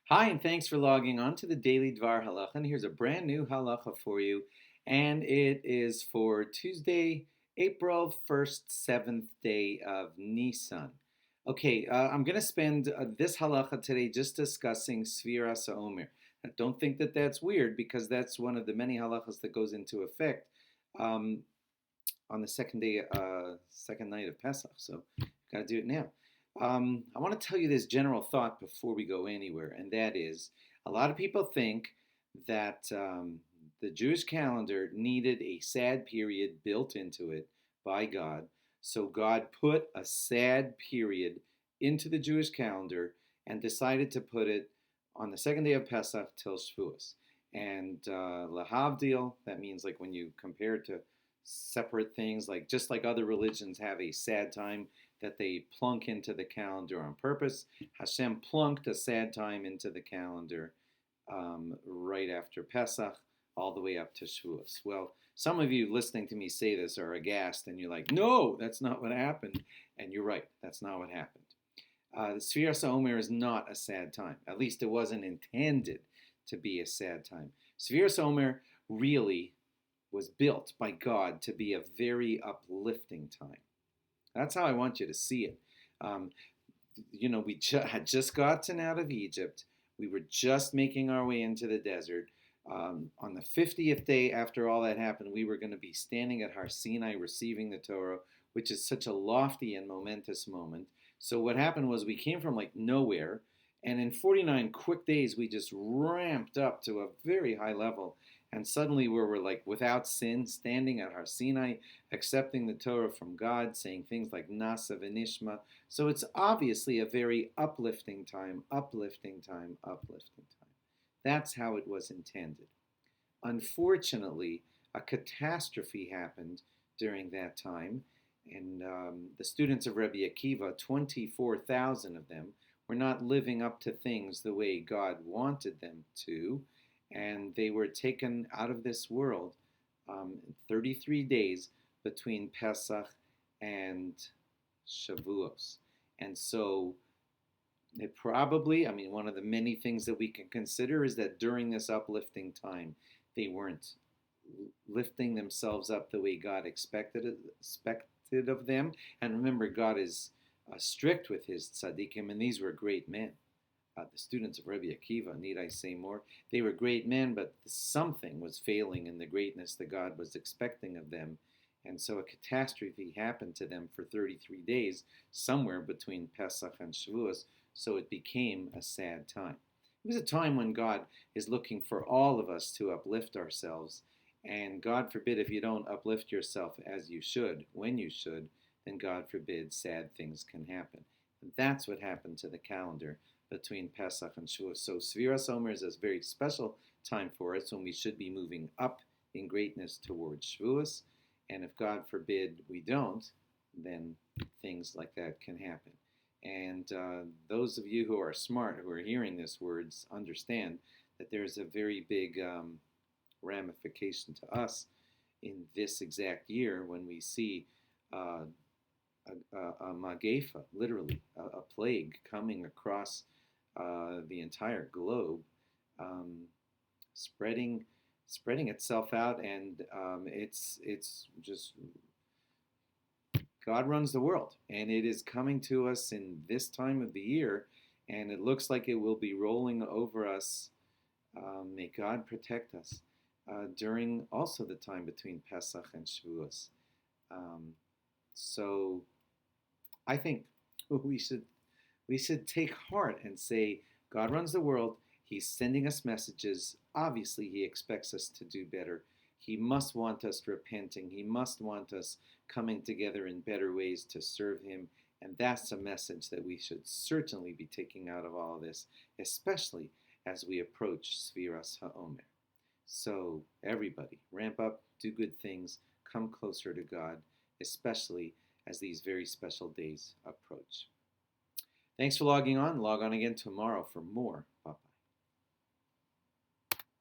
Hi, and thanks for logging on to the Daily DVAR Halacha. And here's a brand new halacha for you, and it is for Tuesday, April 1st, 7th day of Nissan. Okay, I'm going to spend this halacha today just discussing Sefiras Ha'Omer. Now, don't think that that's weird because that's one of the many halachas that goes into effect um, on the second night of Pesach. So, got to do it now. I want to tell you this general thought before we go anywhere, and that is a lot of people think that the Jewish calendar needed a sad period built into it by God. So God put a sad period into the Jewish calendar and decided to put it on the second day of Pesach till Shavuos. And lahavdil, that means like when you compare it to separate things, like just like other religions have a sad time that they plunk into the calendar on purpose. Hashem plunked a sad time into the calendar right after Pesach, all the way up to Shavuos. Well, some of you listening to me say this are aghast, and you're like, no, that's not what happened. And you're right, that's not what happened. The Sefiras Ha'Omer is not a sad time. At least it wasn't intended to be a sad time. Sefiras Ha'Omer really was built by God to be a very uplifting time. That's how I want you to see it. Um, we had just gotten out of Egypt. We were just making our way into the desert. On the 50th day after all that happened, we were going to be standing at Har Sinai receiving the Torah, which is such a lofty and momentous moment. So what happened was we came from like nowhere, and in 49 quick days, we just ramped up to a very high level. And suddenly we were like without sin, standing at Har Sinai, accepting the Torah from God, saying things like Nasa v'nishma. So it's obviously a very uplifting time, uplifting time, uplifting time. That's how it was intended. Unfortunately, a catastrophe happened during that time, and the students of Rabbi Akiva, 24,000 of them, were not living up to things the way God wanted them to, and they were taken out of this world 33 days between Pesach and Shavuos. And so it probably, one of the many things that we can consider is that during this uplifting time, they weren't lifting themselves up the way God expected of them. And remember, God is strict with his tzaddikim, and these were great men. The students of Rabbi Akiva, need I say more? They were great men, but something was failing in the greatness that God was expecting of them. And so a catastrophe happened to them for 33 days, somewhere between Pesach and Shavuos, so it became a sad time. It was a time when God is looking for all of us to uplift ourselves. And God forbid if you don't uplift yourself as you should, when you should, then God forbid sad things can happen. And that's what happened to the calendar between Pesach and Shavuos. So Sefiras Ha'Omer is a very special time for us when we should be moving up in greatness towards Shavuos. And if God forbid we don't, then things like that can happen. And those of you who are smart, who are hearing these words, understand that there's a very big ramification to us in this exact year when we see a magefa, literally a plague coming across the entire globe, spreading itself out, and it's just God runs the world, and it is coming to us in this time of the year, and it looks like it will be rolling over us. May God protect us during also the time between Pesach and Shavuos. So I think we should take heart and say, God runs the world. He's sending us messages. Obviously, he expects us to do better. He must want us repenting. He must want us coming together in better ways to serve him. And that's a message that we should certainly be taking out of all of this, especially as we approach Sefiras Ha'Omer. So everybody, ramp up, do good things, come closer to God, especially as these very special days approach. Thanks for logging on. Log on again tomorrow for more